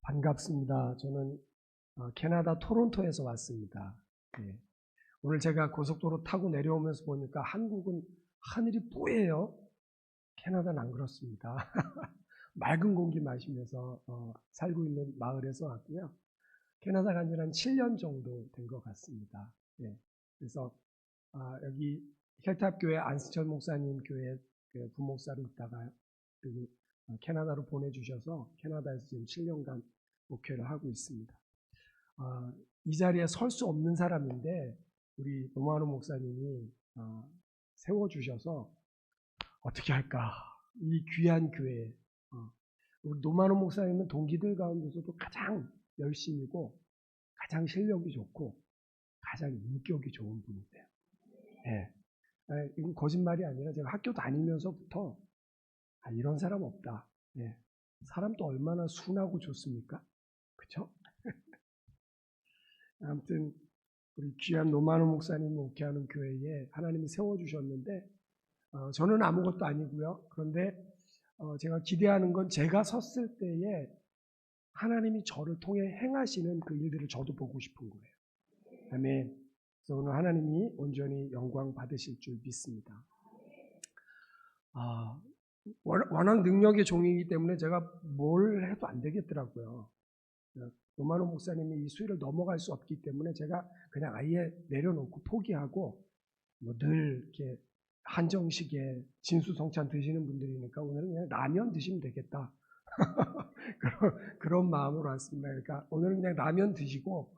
반갑습니다. 저는 캐나다 토론토에서 왔습니다. 네. 오늘 제가 고속도로 타고 내려오면서 보니까 한국은 하늘이 뿌예요. 캐나다는 안 그렇습니다. 맑은 공기 마시면서 살고 있는 마을에서 왔고요. 캐나다 간 지는 한 7년 정도 된 것 같습니다. 네. 그래서 여기 힐탑 교회 안승철 목사님 교회 부목사로 있다가 그리고 캐나다로 보내주셔서 캐나다에서 지금 7년간 목회를 하고 있습니다. 이 자리에 설 수 없는 사람인데 우리 노만호 목사님이 세워주셔서 어떻게 할까? 이 귀한 교회에 우리 노만호 목사님은 동기들 가운데서도 가장 열심이고 가장 실력이 좋고 가장 인격이 좋은 분이세요. 네. 이건 거짓말이 아니라 제가 학교 다니면서부터 이런 사람 없다. 네. 사람 또 얼마나 순하고 좋습니까? 그렇죠? 아무튼 우리 귀한 노만호 목사님 목회하는 교회에 하나님이 세워주셨는데 저는 아무것도 아니고요. 그런데 제가 기대하는 건 제가 섰을 때에 하나님이 저를 통해 행하시는 그 일들을 저도 보고 싶은 거예요. 아멘. 그래서 오늘 하나님이 온전히 영광 받으실 줄 믿습니다. 워낙 능력의 종이기 때문에 제가 뭘 해도 안 되겠더라고요. 노만호 목사님이 이 수위를 넘어갈 수 없기 때문에 제가 그냥 아예 내려놓고 포기하고 늘 이렇게 한정식에 진수성찬 드시는 분들이니까 오늘은 그냥 라면 드시면 되겠다. 그런 마음으로 왔습니다. 그러니까 오늘은 그냥 라면 드시고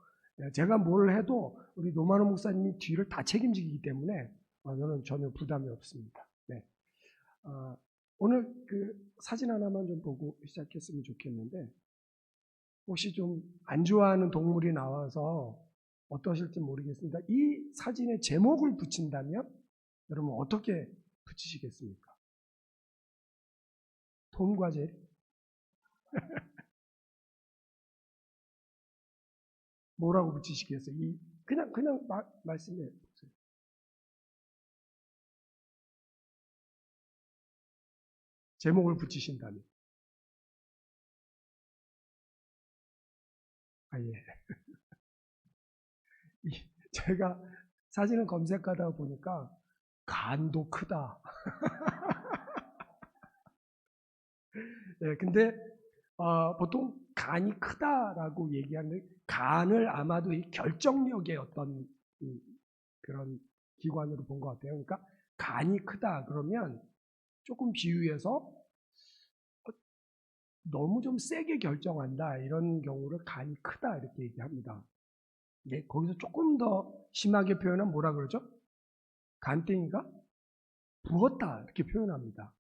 제가 뭘 해도 우리 노만호 목사님이 뒤를 다 책임지기 때문에 저는 전혀 부담이 없습니다. 네. 오늘 그 사진 하나만 좀 보고 시작했으면 좋겠는데 혹시 좀 안 좋아하는 동물이 나와서 어떠실지 모르겠습니다. 이 사진에 제목을 붙인다면 여러분 어떻게 붙이시겠습니까? 톰과 제리? 뭐라고 붙이시겠어요? 그냥 말씀해 보세요. 제목을 붙이신다면. 예. 제가 사진을 검색하다 보니까 간도 크다. 네, 근데 보통 간이 크다라고 얘기하는데 간을 아마도 이 결정력의 어떤 그런 기관으로 본 것 같아요. 그러니까 간이 크다 그러면 조금 비유해서 너무 좀 세게 결정한다 이런 경우를 간이 크다 이렇게 얘기합니다. 네, 거기서 조금 더 심하게 표현하면 뭐라 그러죠? 간땡이가 부었다 이렇게 표현합니다.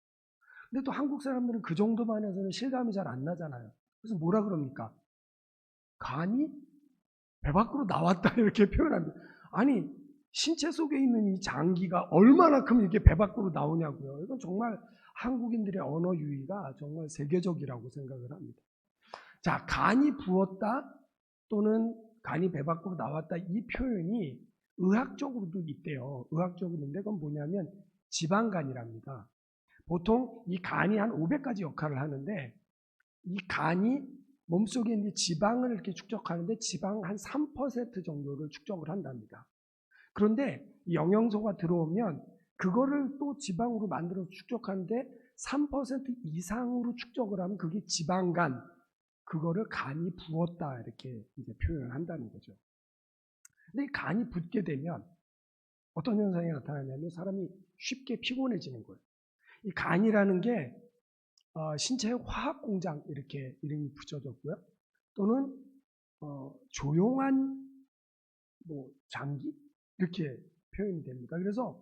근데 또 한국 사람들은 그 정도만 해서는 실감이 잘 안 나잖아요. 그래서 뭐라 그럽니까? 간이 배 밖으로 나왔다 이렇게 표현합니다. 아니 신체 속에 있는 이 장기가 얼마나 크면 이렇게 배 밖으로 나오냐고요. 이건 정말 한국인들의 언어 유희가 정말 세계적이라고 생각을 합니다. 자, 간이 부었다 또는 간이 배 밖으로 나왔다 이 표현이 의학적으로도 있대요. 의학적으로 있는데 그건 뭐냐면 지방간이랍니다. 보통 이 간이 한 500가지 역할을 하는데 이 간이 몸속에 있는 지방을 이렇게 축적하는데 지방 한 3% 정도를 축적을 한답니다. 그런데 영양소가 들어오면 그거를 또 지방으로 만들어서 축적하는데 3% 이상으로 축적을 하면 그게 지방간, 그거를 간이 부었다 이렇게 이제 표현을 한다는 거죠. 근데 이 간이 붓게 되면 어떤 현상이 나타나냐면 사람이 쉽게 피곤해지는 거예요. 이 간이라는 게 신체의 화학 공장 이렇게 이름이 붙여졌고요. 또는 조용한 장기 이렇게 표현이 됩니다. 그래서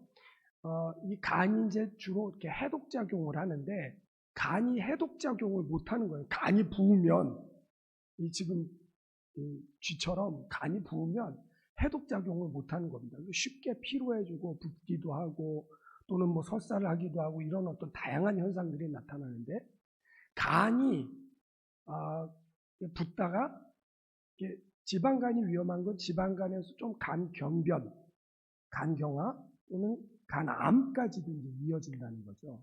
이 간이 이제 주로 이렇게 해독 작용을 하는데 간이 해독 작용을 못 하는 거예요. 간이 부으면 이 지금 쥐처럼 간이 부으면 해독 작용을 못 하는 겁니다. 쉽게 피로해지고 붓기도 하고 또는 뭐 설사를 하기도 하고 이런 어떤 다양한 현상들이 나타나는데 간이 붓다가 지방간이 위험한 건 지방간에서 좀 간경변, 간경화 또는 간암까지도 이어진다는 거죠.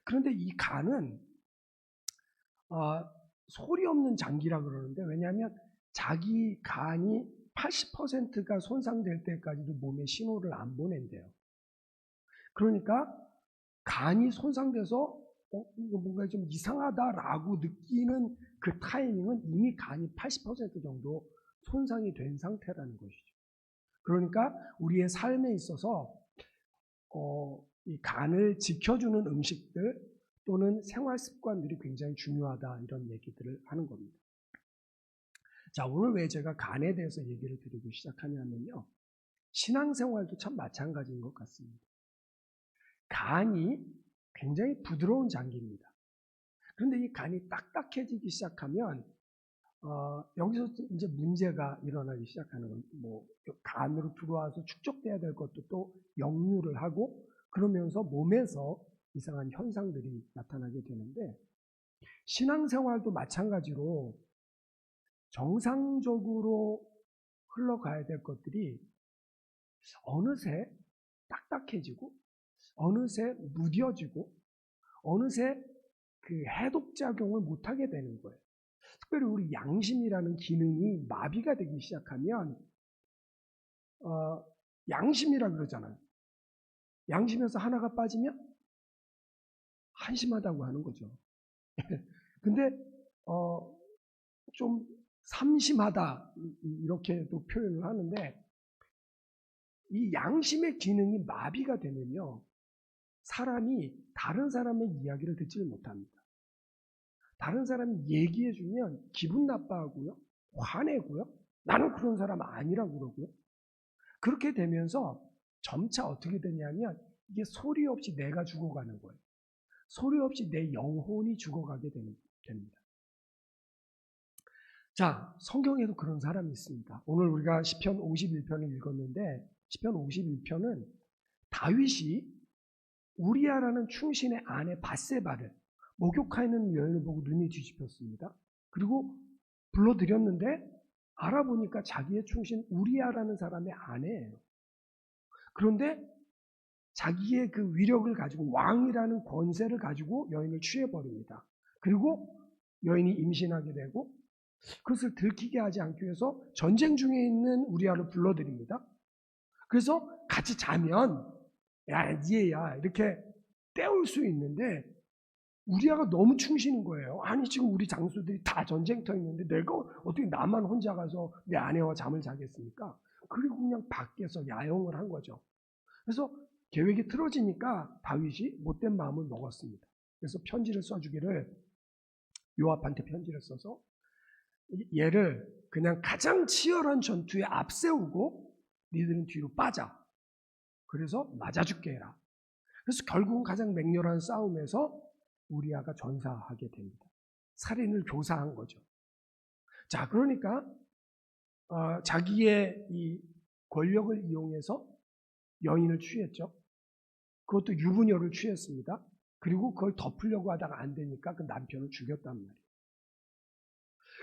그런데 이 간은 소리 없는 장기라 그러는데, 왜냐하면 자기 간이 80%가 손상될 때까지도 몸에 신호를 안 보낸대요. 그러니까 간이 손상돼서 이거 뭔가 좀 이상하다라고 느끼는 그 타이밍은 이미 간이 80% 정도 손상이 된 상태라는 것이죠. 그러니까 우리의 삶에 있어서 이 간을 지켜주는 음식들 또는 생활 습관들이 굉장히 중요하다, 이런 얘기들을 하는 겁니다. 자, 오늘 왜 제가 간에 대해서 얘기를 드리고 시작하냐면요, 신앙생활도 참 마찬가지인 것 같습니다. 간이 굉장히 부드러운 장기입니다. 그런데 이 간이 딱딱해지기 시작하면 여기서 이제 문제가 일어나기 시작하는 겁니다. 뭐 간으로 들어와서 축적돼야 될 것도 또 역류를 하고, 그러면서 몸에서 이상한 현상들이 나타나게 되는데, 신앙생활도 마찬가지로 정상적으로 흘러가야 될 것들이 어느새 딱딱해지고, 어느새 무뎌지고, 어느새 그 해독작용을 못하게 되는 거예요. 특별히 우리 양심이라는 기능이 마비가 되기 시작하면, 양심이라 그러잖아요. 양심에서 하나가 빠지면 한심하다고 하는 거죠. 근데 좀 삼심하다, 이렇게도 표현을 하는데, 이 양심의 기능이 마비가 되면요, 사람이 다른 사람의 이야기를 듣지를 못합니다. 다른 사람이 얘기해주면 기분 나빠하고요, 화내고요, 나는 그런 사람 아니라고 그러고요. 그렇게 되면서 점차 어떻게 되냐면, 이게 소리 없이 내가 죽어가는 거예요. 소리 없이 내 영혼이 죽어가게 됩니다. 자, 성경에도 그런 사람이 있습니다. 오늘 우리가 시편 51편을 읽었는데, 시편 51편은 다윗이 우리아라는 충신의 아내 밧세바를 목욕하는 여인을 보고 눈이 뒤집혔습니다. 그리고 불러들였는데 알아보니까 자기의 충신 우리아라는 사람의 아내예요. 그런데 자기의 그 위력을 가지고, 왕이라는 권세를 가지고 여인을 취해버립니다. 그리고 여인이 임신하게 되고, 그것을 들키게 하지 않기 위해서 전쟁 중에 있는 우리아를 불러들입니다. 그래서 같이 자면 야, 얘야 이렇게 때울 수 있는데, 우리아가 너무 충신인 거예요. 아니, 지금 우리 장수들이 다 전쟁터 있는데 내가 어떻게 나만 혼자 가서 내 아내와 잠을 자겠습니까? 그리고 그냥 밖에서 야영을 한 거죠. 그래서 계획이 틀어지니까 다윗이 못된 마음을 먹었습니다. 그래서 편지를 써주기를, 요압한테 편지를 써서 얘를 그냥 가장 치열한 전투에 앞세우고 니들은 뒤로 빠져. 그래서 맞아 죽게 해라. 그래서 결국은 가장 맹렬한 싸움에서 우리아가 전사하게 됩니다. 살인을 교사한 거죠. 자, 그러니까 자기의 이 권력을 이용해서 여인을 취했죠. 그것도 유부녀를 취했습니다. 그리고 그걸 덮으려고 하다가 안 되니까 그 남편을 죽였단 말이에요.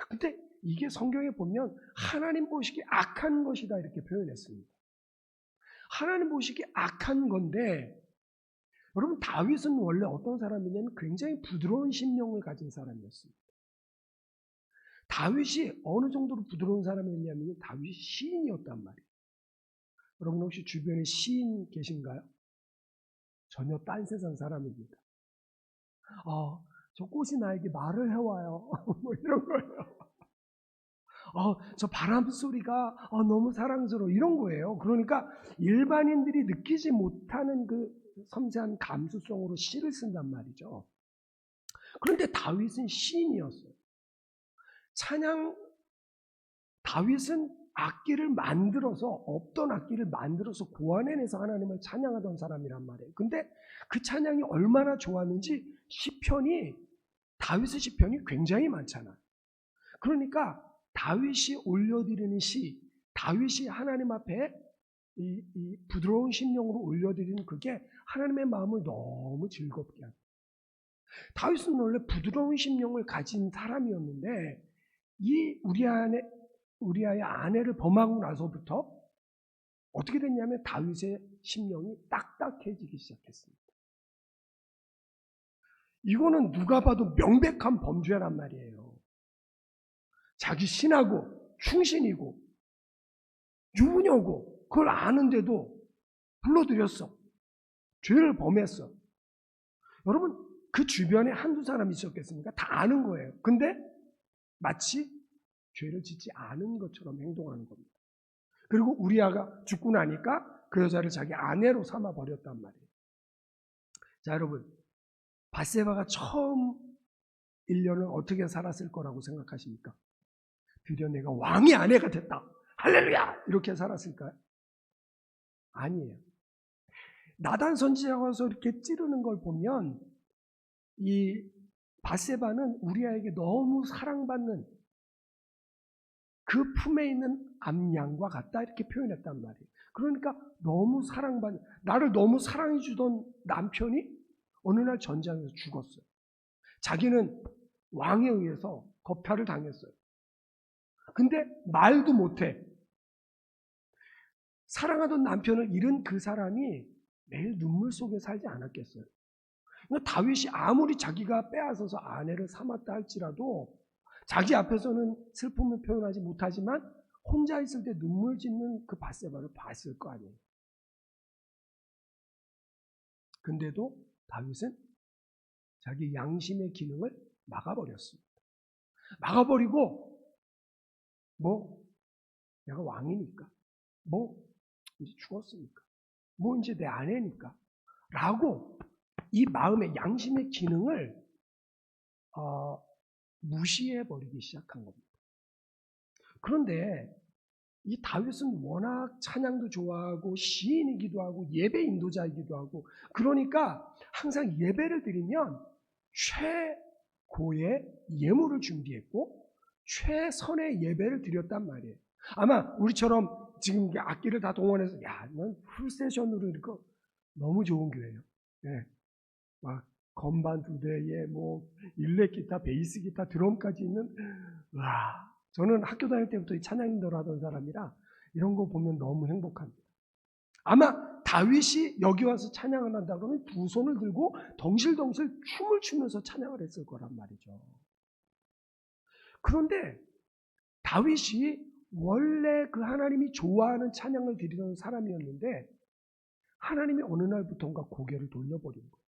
근데 이게 성경에 보면 하나님 보시기에 악한 것이다, 이렇게 표현했습니다. 하나님 보시기에 악한 건데, 여러분, 다윗은 원래 어떤 사람이냐면 굉장히 부드러운 심령을 가진 사람이었습니다. 다윗이 어느 정도로 부드러운 사람이었냐면 다윗이 시인이었단 말이에요. 여러분 혹시 주변에 시인 계신가요? 전혀 딴 세상 사람입니다. 저 꽃이 나에게 말을 해와요. 뭐 이런 거예요. 저 바람 소리가 너무 사랑스러워, 이런 거예요. 그러니까 일반인들이 느끼지 못하는 그 섬세한 감수성으로 시를 쓴단 말이죠. 그런데 다윗은 시인이었어요. 다윗은 악기를 만들어서, 없던 악기를 만들어서 고안해내서 하나님을 찬양하던 사람이란 말이에요. 근데 그 찬양이 얼마나 좋았는지 다윗의 시편이 굉장히 많잖아요. 그러니까 다윗이 올려드리는 시, 다윗이 하나님 앞에 이 부드러운 심령으로 올려드리는 그게 하나님의 마음을 너무 즐겁게 합니다. 다윗은 원래 부드러운 심령을 가진 사람이었는데, 이 우리아의 아내를 범하고 나서부터 어떻게 됐냐면 다윗의 심령이 딱딱해지기 시작했습니다. 이거는 누가 봐도 명백한 범죄란 말이에요. 자기 신하고 충신이고 유부녀고 그걸 아는데도 불러들였어. 죄를 범했어. 여러분, 그 주변에 한두 사람이 있었겠습니까? 다 아는 거예요. 근데 마치 죄를 짓지 않은 것처럼 행동하는 겁니다. 그리고 우리아가 죽고 나니까 그 여자를 자기 아내로 삼아 버렸단 말이에요. 자, 여러분, 밧세바가 처음 1년을 어떻게 살았을 거라고 생각하십니까? 드디어 내가 왕의 아내가 됐다. 할렐루야! 이렇게 살았을까요? 아니에요. 나단 선지자가 와서 이렇게 찌르는 걸 보면 이 밧세바는 우리아에게 너무 사랑받는 그 품에 있는 암양과 같다 이렇게 표현했단 말이에요. 그러니까 너무 사랑받는, 나를 너무 사랑해 주던 남편이 어느 날 전장에서 죽었어요. 자기는 왕에 의해서 겁탈을 당했어요. 근데 말도 못해. 사랑하던 남편을 잃은 그 사람이 매일 눈물 속에 살지 않았겠어요. 그러니까 다윗이 아무리 자기가 빼앗아서 아내를 삼았다 할지라도 자기 앞에서는 슬픔을 표현하지 못하지만 혼자 있을 때 눈물 짓는 그 밧세바를 봤을 거 아니에요. 근데도 다윗은 자기 양심의 기능을 막아버렸습니다. 막아버리고 내가 왕이니까 이제 죽었으니까 이제 내 아내니까 라고 이 마음의 양심의 기능을 무시해버리기 시작한 겁니다. 그런데 이 다윗은 워낙 찬양도 좋아하고 시인이기도 하고 예배 인도자이기도 하고 그러니까 항상 예배를 드리면 최고의 예물을 준비했고 최선의 예배를 드렸단 말이에요. 아마 우리처럼 지금 악기를 다 동원해서 넌 풀세션으로 이거 너무 좋은 교회예요. 네. 막 건반 2대에 일렉 기타, 베이스 기타, 드럼까지 있는 저는 학교 다닐 때부터 이 찬양 인도를 하던 사람이라 이런 거 보면 너무 행복합니다. 아마 다윗이 여기 와서 찬양을 한다 그러면 두 손을 들고 덩실덩실 춤을 추면서 찬양을 했을 거란 말이죠. 그런데 다윗이 원래 그 하나님이 좋아하는 찬양을 드리던 사람이었는데 하나님이 어느 날부터인가 고개를 돌려버린 거예요.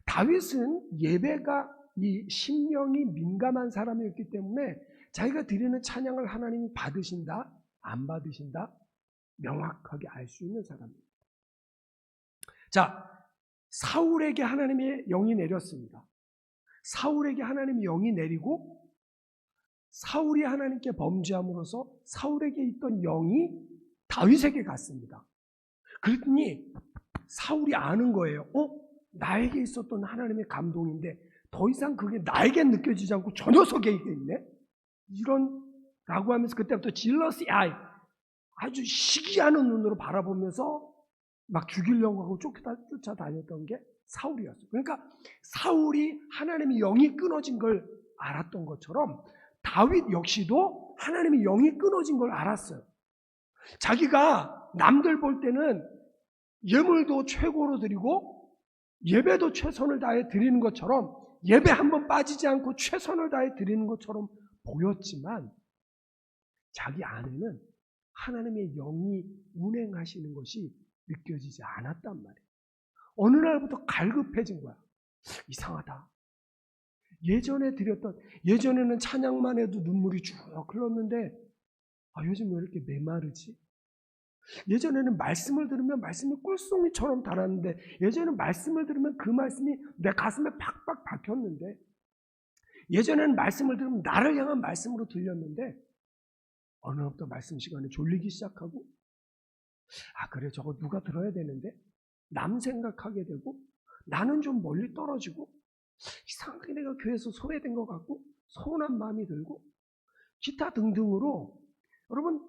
다윗은 예배가 이 심령이 민감한 사람이었기 때문에 자기가 드리는 찬양을 하나님이 받으신다, 안 받으신다 명확하게 알 수 있는 사람입니다. 자, 사울에게 하나님의 영이 내렸습니다. 사울에게 하나님의 영이 내리고 사울이 하나님께 범죄함으로써 사울에게 있던 영이 다윗에게 갔습니다. 그랬더니 사울이 아는 거예요. 나에게 있었던 하나님의 감동인데 더 이상 그게 나에게 느껴지지 않고 저 녀석에게 있네? 라고 하면서 그때부터 질러스 아이, 아주 시기하는 눈으로 바라보면서 막 죽이려고 하고 쫓아다녔던 게 사울이었어요. 그러니까 사울이 하나님의 영이 끊어진 걸 알았던 것처럼 다윗 역시도 하나님의 영이 끊어진 걸 알았어요. 자기가 남들 볼 때는 예물도 최고로 드리고 예배도 최선을 다해 드리는 것처럼 예배 한번 빠지지 않고 최선을 다해 드리는 것처럼 보였지만 자기 안에는 하나님의 영이 운행하시는 것이 느껴지지 않았단 말이에요. 어느 날부터 갈급해진 거야. 이상하다. 예전에는 찬양만 해도 눈물이 쭉 흘렀는데 요즘 왜 이렇게 메마르지? 예전에는 말씀을 들으면 말씀이 꿀송이처럼 달았는데 예전에는 말씀을 들으면 그 말씀이 내 가슴에 팍팍 박혔는데 예전에는 말씀을 들으면 나를 향한 말씀으로 들렸는데 어느 날부터 말씀 시간에 졸리기 시작하고 그래 저거 누가 들어야 되는데 남 생각하게 되고 나는 좀 멀리 떨어지고 이상하게 내가 교회에서 소외된 것 같고 서운한 마음이 들고 기타 등등으로 여러분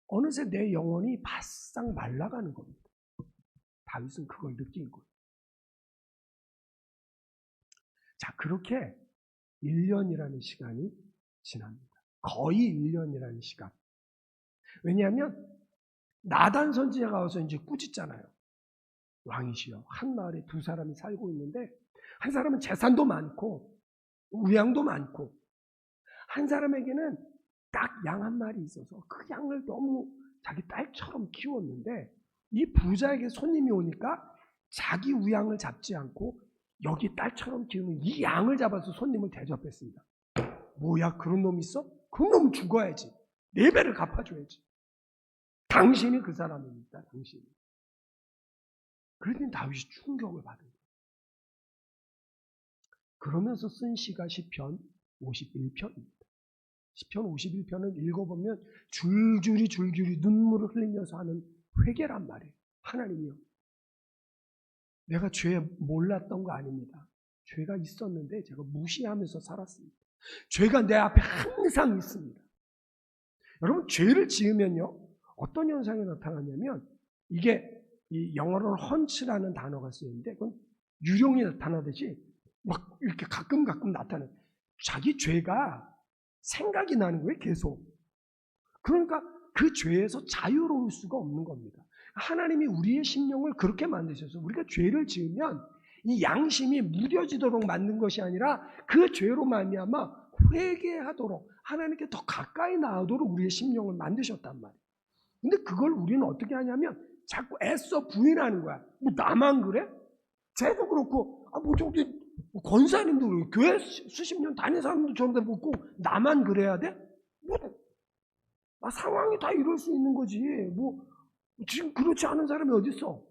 어느새 내 영혼이 바싹 말라가는 겁니다. 다윗은 그걸 느낀 거예요. 자, 그렇게 1년이라는 시간이 지납니다. 거의 1년이라는 시간. 왜냐하면 나단 선지자가 와서 이제 꾸짖잖아요. 왕이시여, 한 마을에 두 사람이 살고 있는데 한 사람은 재산도 많고 우양도 많고 한 사람에게는 딱 양 한 마리 있어서 그 양을 너무 자기 딸처럼 키웠는데 이 부자에게 손님이 오니까 자기 우양을 잡지 않고 여기 딸처럼 키우는 이 양을 잡아서 손님을 대접했습니다. 뭐야, 그런 놈 있어? 그런 놈 죽어야지. 4배를 갚아줘야지. 당신이 그 사람입니다. 당신이. 그랬더니 다윗이 충격을 받은 거예요. 그러면서 쓴 시가 시편 51편입니다. 시편 51편을 읽어보면 줄줄이 눈물을 흘리면서 하는 회개란 말이에요. 하나님이요, 내가 죄 몰랐던 거 아닙니다. 죄가 있었는데 제가 무시하면서 살았습니다. 죄가 내 앞에 항상 있습니다. 여러분, 죄를 지으면요, 어떤 현상이 나타나냐면, 이게 이 영어로는 헌츠라는 단어가 쓰이는데, 그건 유령이 나타나듯이 막 이렇게 가끔 나타나요. 자기 죄가 생각이 나는 거예요, 계속. 그러니까 그 죄에서 자유로울 수가 없는 겁니다. 하나님이 우리의 심령을 그렇게 만드셔서 우리가 죄를 지으면 이 양심이 무뎌지도록 만든 것이 아니라 그 죄로 말미암아 회개하도록, 하나님께 더 가까이 나오도록 우리의 심령을 만드셨단 말이에요. 근데 그걸 우리는 어떻게 하냐면 자꾸 애써 부인하는 거야. 뭐 나만 그래? 쟤도 그렇고, 뭐 저기 권사님도 그렇고, 교회 수십 년 다닌 사람도 저런데 묻고 나만 그래야 돼? 뭐 상황이 다 이럴 수 있는 거지. 뭐 지금 그렇지 않은 사람이 어디 있어?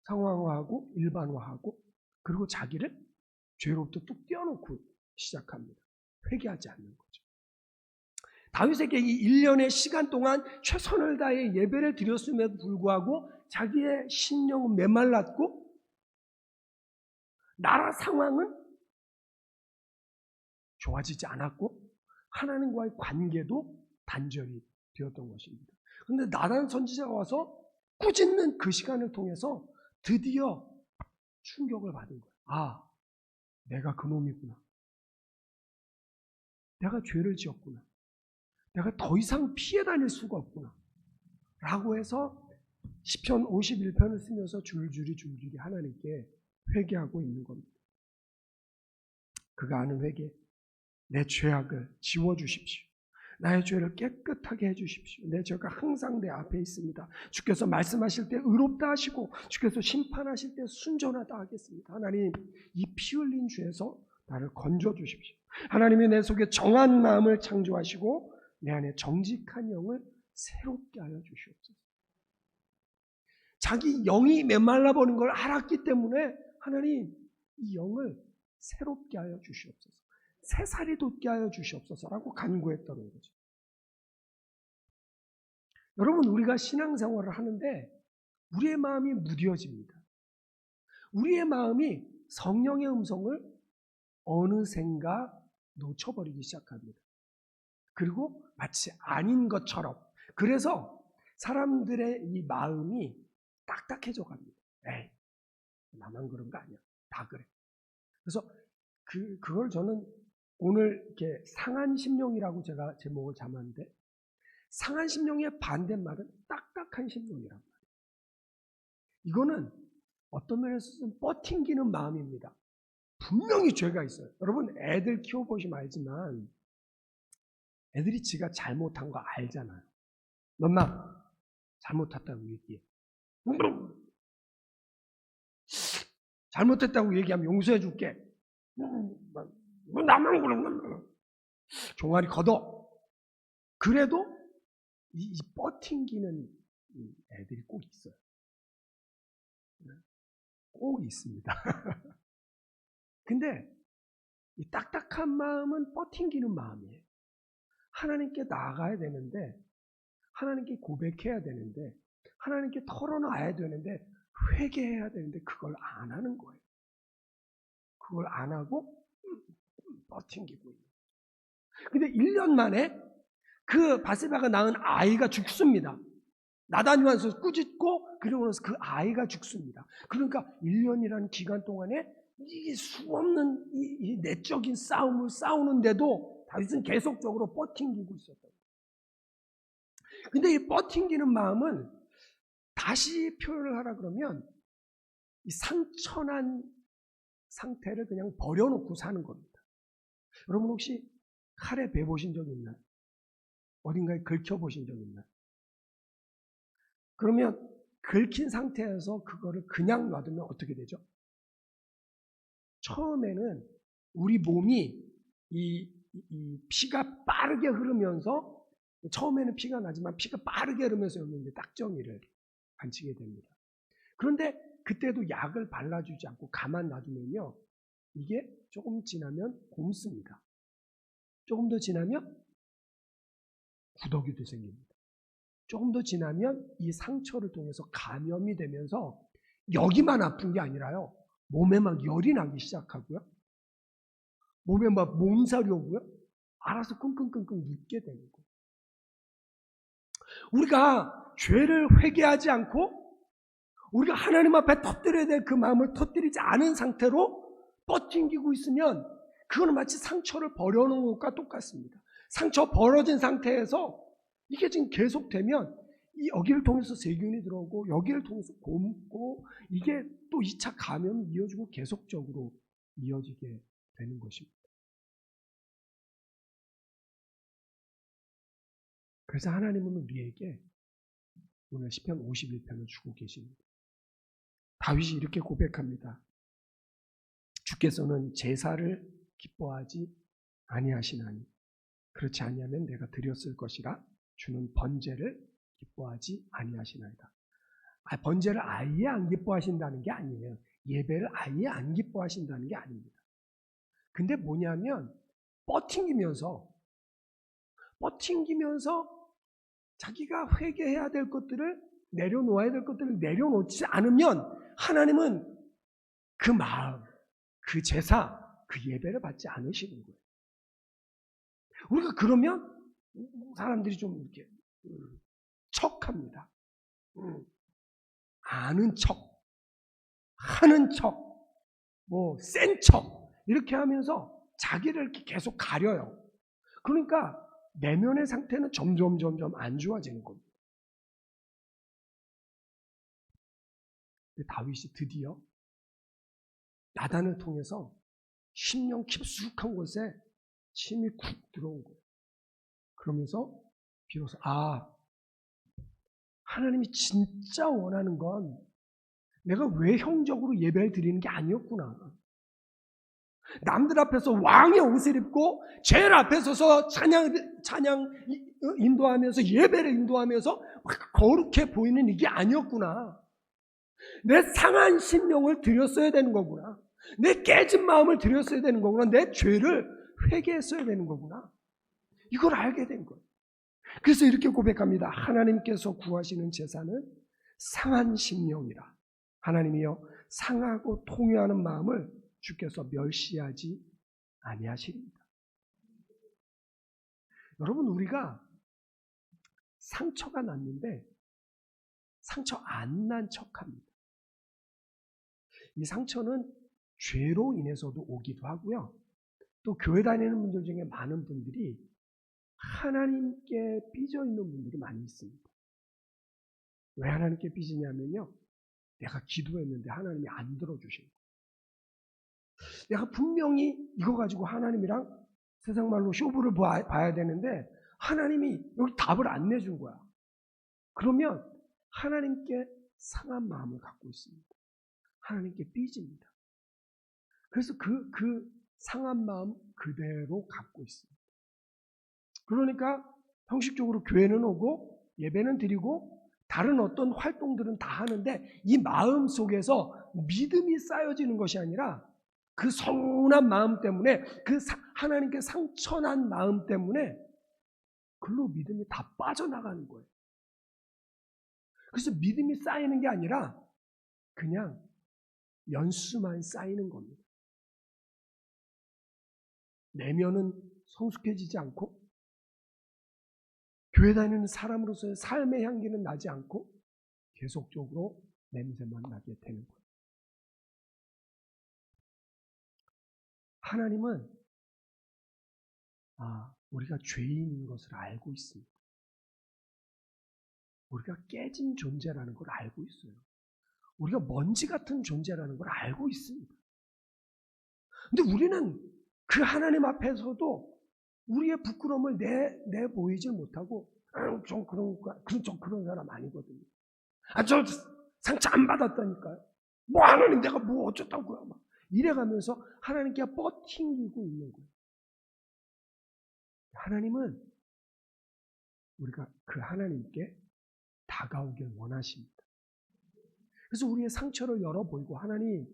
상황화하고 일반화하고, 그리고 자기를 죄로부터 뚝 떼어놓고 시작합니다. 회개하지 않는 거죠. 다윗에게 이 1년의 시간 동안 최선을 다해 예배를 드렸음에도 불구하고 자기의 심령은 메말랐고 나라 상황은 좋아지지 않았고 하나님과의 관계도 단절이 되었던 것입니다. 그런데 나단 선지자가 와서 꾸짖는 그 시간을 통해서 드디어 충격을 받은 거예요. 아, 내가 그놈이구나. 내가 죄를 지었구나. 내가 더 이상 피해 다닐 수가 없구나. 라고 해서 시편 51편을 쓰면서 줄줄이 하나님께 회개하고 있는 겁니다. 그가 하는 회개, 내 죄악을 지워주십시오. 나의 죄를 깨끗하게 해주십시오. 내 죄가 항상 내 앞에 있습니다. 주께서 말씀하실 때 의롭다 하시고 주께서 심판하실 때 순전하다 하겠습니다. 하나님, 이 피 흘린 죄에서 나를 건져주십시오. 하나님이 내 속에 정한 마음을 창조하시고 내 안에 정직한 영을 새롭게 하여 주시옵소서. 자기 영이 메말라 버린 걸 알았기 때문에 하나님, 이 영을 새롭게 하여 주시옵소서. 새살이 돋게 하여 주시옵소서라고 간구했던 거죠. 여러분, 우리가 신앙생활을 하는데 우리의 마음이 무뎌집니다. 우리의 마음이 성령의 음성을 어느샌가 놓쳐버리기 시작합니다. 그리고 마치 아닌 것처럼, 그래서 사람들의 이 마음이 딱딱해져 갑니다. 에이, 나만 그런 거 아니야. 다 그래. 그래서 그걸 저는 오늘 이렇게 상한 심령이라고 제가 제목을 잡았는데, 상한 심령의 반대말은 딱딱한 심령이란 말이에요. 이거는 어떤 면에서는 뻗팅기는 마음입니다. 분명히 죄가 있어요. 여러분, 애들 키워보시면 알지만 애들이 지가 잘못한 거 알잖아요. 엄마, 잘못했다고 얘기해. 잘못했다고 얘기하면 용서해 줄게. 나만 그런 거야. 종아리 걷어. 그래도 이 뻗팅기는 애들이 꼭 있어요. 꼭 있습니다. 근데 이 딱딱한 마음은 뻗팅기는 마음이에요. 하나님께 나아가야 되는데, 하나님께 고백해야 되는데, 하나님께 털어놔야 되는데, 회개해야 되는데 그걸 안 하는 거예요. 그걸 안 하고 뻗팅기고 있는 거예요. 근데 1년 만에 그 바세바가 낳은 아이가 죽습니다. 나단이 와서 꾸짖고 그러고 나서 그 아이가 죽습니다. 그러니까 1년이라는 기간 동안에 이 수없는 이 내적인 싸움을 싸우는데도 다윗은 계속적으로 뻗팅기고 있었던 거예요. 근데 이 뻗팅기는 마음은 다시 표현을 하라 그러면 이 상처난 상태를 그냥 버려놓고 사는 겁니다. 여러분, 혹시 칼에 배 보신 적 있나요? 어딘가에 긁혀 보신 적 있나요? 그러면 긁힌 상태에서 그거를 그냥 놔두면 어떻게 되죠? 처음에는 우리 몸이 이 피가 빠르게 흐르면서, 처음에는 피가 나지만 피가 빠르게 흐르면서 여기 이제 딱정이를 간치게 됩니다. 그런데 그때도 약을 발라주지 않고 가만 놔두면요, 이게 조금 지나면 곪습니다. 조금 더 지나면 구더기도 생깁니다. 조금 더 지나면 이 상처를 통해서 감염이 되면서 여기만 아픈 게 아니라요, 몸에 막 열이 나기 시작하고요, 몸에 막 몸살이 오고요, 알아서 끙끙끙끙 눕게 되는 거예요. 우리가 죄를 회개하지 않고 우리가 하나님 앞에 터뜨려야 될 그 마음을 터뜨리지 않은 상태로 버팅기고 있으면 그거는 마치 상처를 버려놓은 것과 똑같습니다. 상처 벌어진 상태에서 이게 지금 계속되면 이 여기를 통해서 세균이 들어오고 여기를 통해서 곪고 이게 또 2차 감염이 이어지고 계속적으로 이어지게 되는 것입니다. 그래서 하나님은 우리에게 오늘 시편 51편을 주고 계십니다. 다윗이 이렇게 고백합니다. 주께서는 제사를 기뻐하지 아니하시나니 그렇지 아니하면 내가 드렸을 것이라 주는 번제를 기뻐하지 아니하시나이다. 번제를 아예 안 기뻐하신다는 게 아니에요. 예배를 아예 안 기뻐하신다는 게 아닙니다. 근데 뭐냐면 버팅기면서 자기가 회개해야 될 것들을 내려놓아야 될 것들을 내려놓지 않으면 하나님은 그 마음, 그 제사, 그 예배를 받지 않으시는 거예요. 우리가 그러면 사람들이 좀 이렇게 척합니다. 아는 척, 하는 척, 센 척 이렇게 하면서 자기를 이렇게 계속 가려요. 그러니까 내면의 상태는 점점 안 좋아지는 겁니다. 근데 다윗이 드디어 나단을 통해서 심령 깊숙한 곳에 침이 쿡 들어온 거예요. 그러면서 비로소 하나님이 진짜 원하는 건 내가 외형적으로 예배를 드리는 게 아니었구나. 남들 앞에서 왕의 옷을 입고 제일 앞에 서서 찬양 인도하면서 예배를 인도하면서 거룩해 보이는 이게 아니었구나. 내 상한 심령을 드렸어야 되는 거구나. 내 깨진 마음을 드렸어야 되는 거구나. 내 죄를 회개했어야 되는 거구나. 이걸 알게 된 거예요. 그래서 이렇게 고백합니다. 하나님께서 구하시는 제사는 상한 심령이라. 하나님이여 상하고 통회하는 마음을 주께서 멸시하지 아니하시리이다. 여러분, 우리가 상처가 났는데 상처 안 난 척합니다. 이 상처는 죄로 인해서도 오기도 하고요. 또 교회 다니는 분들 중에 많은 분들이 하나님께 삐져 있는 분들이 많이 있습니다. 왜 하나님께 삐지냐면요, 내가 기도했는데 하나님이 안 들어주신 거예요. 내가 분명히 이거 가지고 하나님이랑 세상 말로 쇼부를 봐야 되는데 하나님이 여기 답을 안 내준 거야. 그러면 하나님께 상한 마음을 갖고 있습니다. 하나님께 삐집니다. 그래서 그 상한 마음 그대로 갖고 있습니다. 그러니까 형식적으로 교회는 오고 예배는 드리고 다른 어떤 활동들은 다 하는데 이 마음 속에서 믿음이 쌓여지는 것이 아니라 그 서운한 마음 때문에 그 하나님께 상처난 마음 때문에 글로 믿음이 다 빠져나가는 거예요. 그래서 믿음이 쌓이는 게 아니라 그냥 연수만 쌓이는 겁니다. 내면은 성숙해지지 않고 교회 다니는 사람으로서의 삶의 향기는 나지 않고 계속적으로 냄새만 나게 되는 거예요. 하나님은 우리가 죄인인 것을 알고 있습니다. 우리가 깨진 존재라는 걸 알고 있어요. 우리가 먼지 같은 존재라는 걸 알고 있습니다. 근데 우리는 그 하나님 앞에서도 우리의 부끄러움을 내보이지 못하고, 좀 그런 사람 아니거든요. 저 상처 안 받았다니까요. 뭐 하나님 내가 뭐 어쩌다고요. 막 이래가면서 하나님께 뻗팅기고 있는 거예요. 하나님은 우리가 그 하나님께 다가오길 원하십니다. 그래서 우리의 상처를 열어보이고, 하나님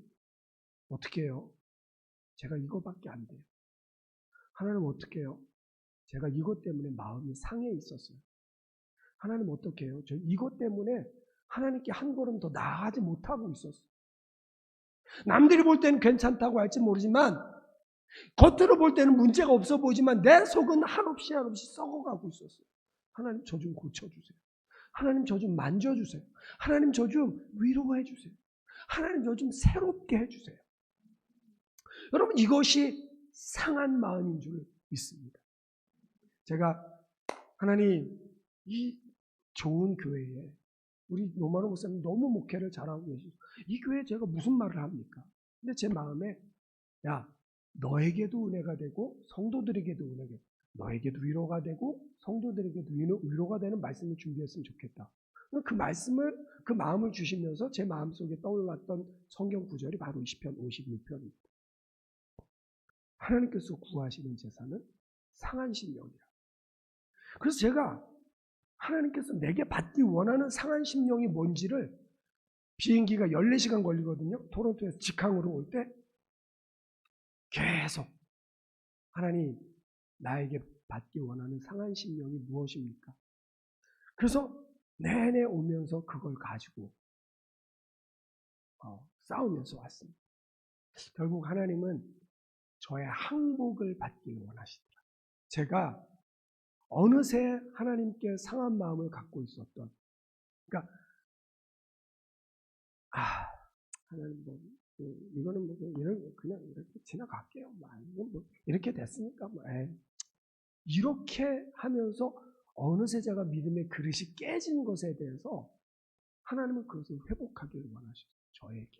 어떻게 해요? 제가 이거밖에 안 돼요. 하나님 어떻게 해요? 제가 이것 때문에 마음이 상해 있었어요. 하나님 어떻게 해요? 저 이것 때문에 하나님께 한 걸음 더 나아가지 못하고 있었어요. 남들이 볼 때는 괜찮다고 할지 모르지만, 겉으로 볼 때는 문제가 없어 보이지만 내 속은 한없이 썩어가고 있었어요. 하나님 저 좀 고쳐주세요. 하나님 저 좀 만져주세요. 하나님 저 좀 위로해 주세요. 하나님 저 좀 새롭게 해주세요. 여러분, 이것이 상한 마음인 줄 믿습니다. 제가 하나님 이 좋은 교회에 우리 노만호 목사님 너무 목회를 잘하고 계시죠. 이 교회에 제가 무슨 말을 합니까? 근데 제 마음에, 야, 너에게도 은혜가 되고 성도들에게도 은혜가 되고 너에게도 위로가 되고 성도들에게도 위로가 되는 말씀을 준비했으면 좋겠다. 그 마음을 주시면서 제 마음속에 떠올랐던 성경 구절이 바로 시편 51편입니다. 하나님께서 구하시는 제사는 상한 심령이라. 그래서 제가 하나님께서 내게 받기 원하는 상한 심령이 뭔지를, 비행기가 14시간 걸리거든요. 토론토에서 직항으로 올 때 계속 하나님, 나에게 받기 원하는 상한 심령이 무엇입니까? 그래서 내내 오면서 그걸 가지고 싸우면서 왔습니다. 결국 하나님은 저의 항복을 받기를 원하시더라. 제가 어느새 하나님께 상한 마음을 갖고 있었던, 그러니까 하나님 이거는 그냥 이렇게 지나갈게요. 이렇게 됐으니까 이렇게 하면서 어느새 제가 믿음의 그릇이 깨진 것에 대해서 하나님은 그것을 회복하기를 원하시죠. 저에게.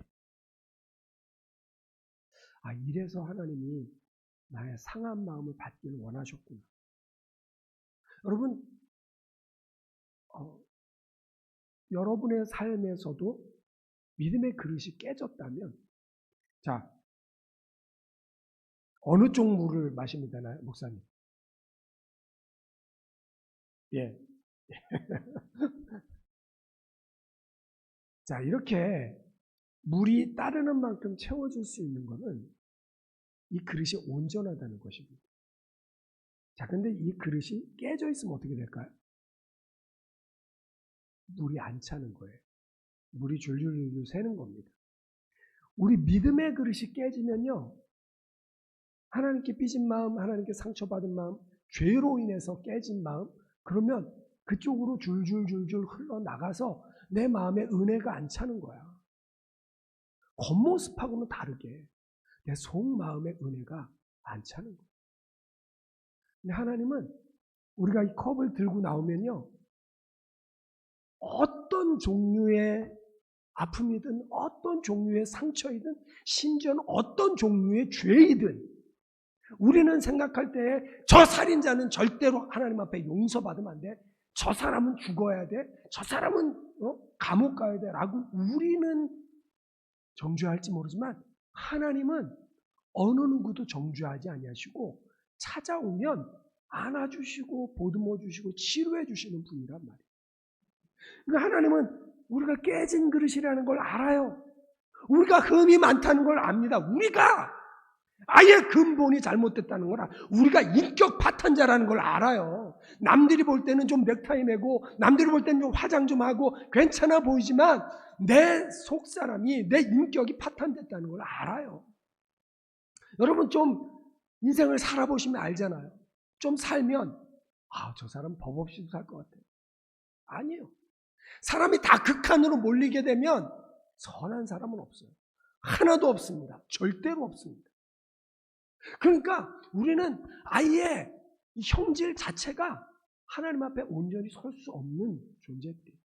이래서 하나님이 나의 상한 마음을 받기를 원하셨구나. 여러분, 여러분의 삶에서도 믿음의 그릇이 깨졌다면, 자, 어느 쪽 물을 마시면 되나요, 목사님? 예. 자, 이렇게 물이 따르는 만큼 채워줄 수 있는 것은 이 그릇이 온전하다는 것입니다. 자, 근데 이 그릇이 깨져 있으면 어떻게 될까요? 물이 안 차는 거예요. 물이 줄줄줄 새는 겁니다. 우리 믿음의 그릇이 깨지면요, 하나님께 삐진 마음, 하나님께 상처받은 마음, 죄로 인해서 깨진 마음, 그러면 그쪽으로 줄줄줄줄 흘러나가서 내 마음에 은혜가 안 차는 거야. 겉모습하고는 다르게 내 속마음에 은혜가 안 차는 거야. 근데 하나님은 우리가 이 컵을 들고 나오면요, 어떤 종류의 아픔이든 어떤 종류의 상처이든 심지어는 어떤 종류의 죄이든 우리는 생각할 때 저 살인자는 절대로 하나님 앞에 용서받으면 안 돼. 저 사람은 죽어야 돼. 저 사람은 감옥 가야 돼. 라고 우리는 정죄할지 모르지만 하나님은 어느 누구도 정죄하지 아니하시고 찾아오면 안아주시고 보듬어주시고 치료해주시는 분이란 말이에요. 그러니까 하나님은 우리가 깨진 그릇이라는 걸 알아요. 우리가 흠이 많다는 걸 압니다. 우리가 아예 근본이 잘못됐다는 걸 알아요. 우리가 인격 파탄자라는 걸 알아요. 남들이 볼 때는 좀 넥타이 매고 남들이 볼 때는 좀 화장 좀 하고 괜찮아 보이지만 내 속사람이, 내 인격이 파탄됐다는 걸 알아요. 여러분, 좀 인생을 살아보시면 알잖아요. 좀 살면 저 사람 법 없이도 살 것 같아요. 아니에요. 사람이 다 극한으로 몰리게 되면 선한 사람은 없어요. 하나도 없습니다. 절대로 없습니다. 그러니까 우리는 아예 이 형질 자체가 하나님 앞에 온전히 설 수 없는 존재들이에요.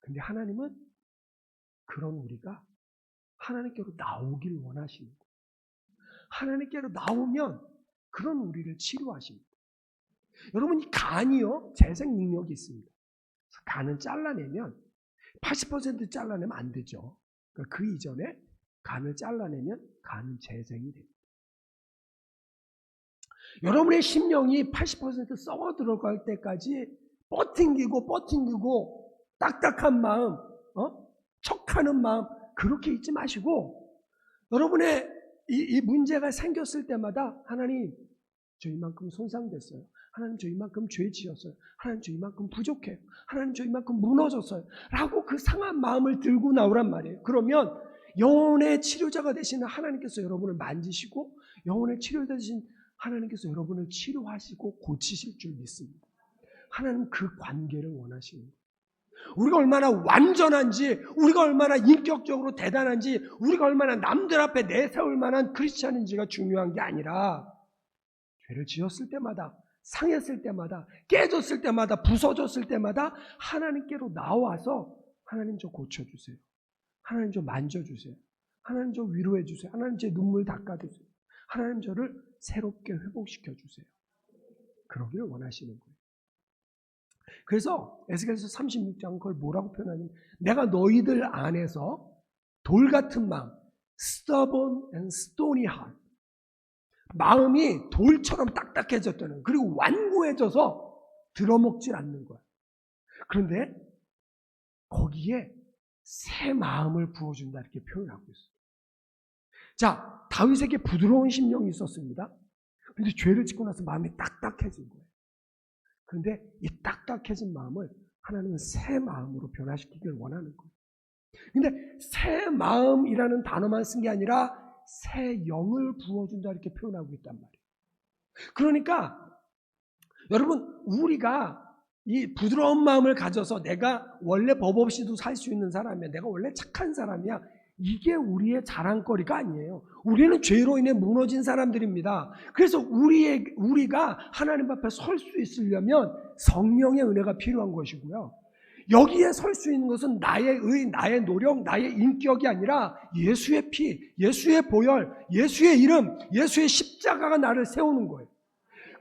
근데 하나님은 그런 우리가 하나님께로 나오길 원하시는 거예요. 하나님께로 나오면 그런 우리를 치료하십니다. 여러분, 이 간이요, 재생 능력이 있습니다. 간은 잘라내면 80% 잘라내면 안 되죠. 그러니까 그 이전에 간을 잘라내면 간은 재생이 됩니다. 여러분의 심령이 80% 썩어 들어갈 때까지 버팅기고 딱딱한 마음, 척하는 마음 그렇게 있지 마시고, 여러분의 이 문제가 생겼을 때마다 하나님, 저 이만큼 손상됐어요. 하나님, 저 이만큼 죄 지었어요. 하나님, 저 이만큼 부족해요. 하나님, 저 이만큼 무너졌어요. 라고 그 상한 마음을 들고 나오란 말이에요. 그러면 영혼의 치료자가 되시는 하나님께서 여러분을 만지시고, 영혼의 치료자 되신 하나님께서 여러분을 치료하시고 고치실 줄 믿습니다. 하나님 그 관계를 원하시는 거예요. 우리가 얼마나 완전한지, 우리가 얼마나 인격적으로 대단한지, 우리가 얼마나 남들 앞에 내세울 만한 크리스찬인지가 중요한 게 아니라, 죄를 지었을 때마다, 상했을 때마다, 깨졌을 때마다, 부서졌을 때마다 하나님께로 나와서 하나님 저 고쳐주세요. 하나님 저 만져주세요. 하나님 저 위로해주세요. 하나님 제 눈물 닦아주세요. 하나님 저를 새롭게 회복시켜주세요. 그러기를 원하시는 거예요. 그래서 에스겔서 36장 그걸 뭐라고 표현하냐면, 내가 너희들 안에서 돌 같은 마음, stubborn and stony heart, 마음이 돌처럼 딱딱해졌다는, 그리고 완고해져서 들어먹질 않는 거야. 그런데 거기에 새 마음을 부어준다 이렇게 표현하고 있어요. 자, 다윗에게 부드러운 심령이 있었습니다. 그런데 죄를 짓고 나서 마음이 딱딱해진 거예요. 그런데 이 딱딱해진 마음을 하나님은 새 마음으로 변화시키길 원하는 거예요. 그런데 새 마음이라는 단어만 쓴 게 아니라 새 영을 부어준다 이렇게 표현하고 있단 말이에요. 그러니까 여러분, 우리가 이 부드러운 마음을 가져서 내가 원래 법 없이도 살 수 있는 사람이야, 내가 원래 착한 사람이야, 이게 우리의 자랑거리가 아니에요. 우리는 죄로 인해 무너진 사람들입니다. 그래서 우리가 하나님 앞에 설 수 있으려면 성령의 은혜가 필요한 것이고요. 여기에 설 수 있는 것은 나의 의, 나의 노력, 나의 인격이 아니라 예수의 피, 예수의 보혈, 예수의 이름, 예수의 십자가가 나를 세우는 거예요.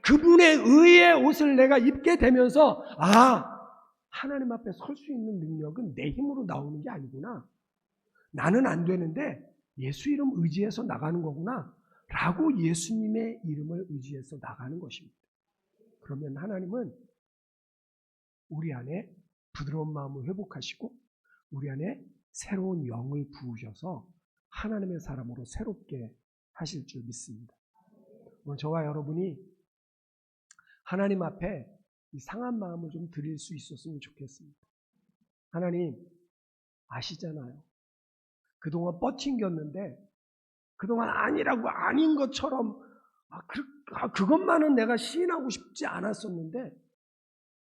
그분의 의의 옷을 내가 입게 되면서, 하나님 앞에 설 수 있는 능력은 내 힘으로 나오는 게 아니구나. 나는 안 되는데 예수 이름 의지해서 나가는 거구나 라고 예수님의 이름을 의지해서 나가는 것입니다. 그러면 하나님은 우리 안에 부드러운 마음을 회복하시고 우리 안에 새로운 영을 부으셔서 하나님의 사람으로 새롭게 하실 줄 믿습니다. 오늘 저와 여러분이 하나님 앞에 이 상한 마음을 좀 드릴 수 있었으면 좋겠습니다. 하나님 아시잖아요. 그동안 뻗팅겼는데, 그동안 아니라고 아닌 것처럼 그것만은 내가 시인하고 싶지 않았었는데,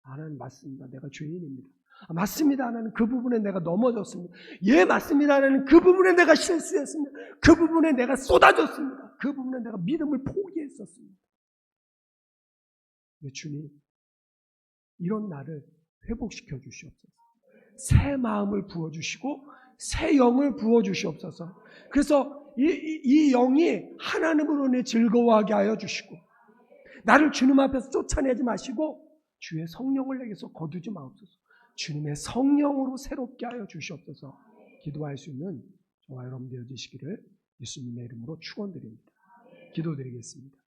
하나님 맞습니다. 내가 죄인입니다. 맞습니다. 하나님 그 부분에 내가 넘어졌습니다. 예, 맞습니다. 하나님 그 부분에 내가 실수했습니다. 그 부분에 내가 쏟아졌습니다. 그 부분에 내가 믿음을 포기했었습니다. 네, 주님, 이런 나를 회복시켜 주시옵소서. 새 마음을 부어주시고 새 영을 부어주시옵소서. 그래서 이 영이 하나님으로 인해 즐거워하게 하여 주시고, 나를 주님 앞에서 쫓아내지 마시고 주의 성령을 내게서 거두지 마옵소서. 주님의 성령으로 새롭게 하여 주시옵소서. 기도할 수 있는 저와 여러분 되어지시기를 예수님의 이름으로 축원드립니다. 기도드리겠습니다.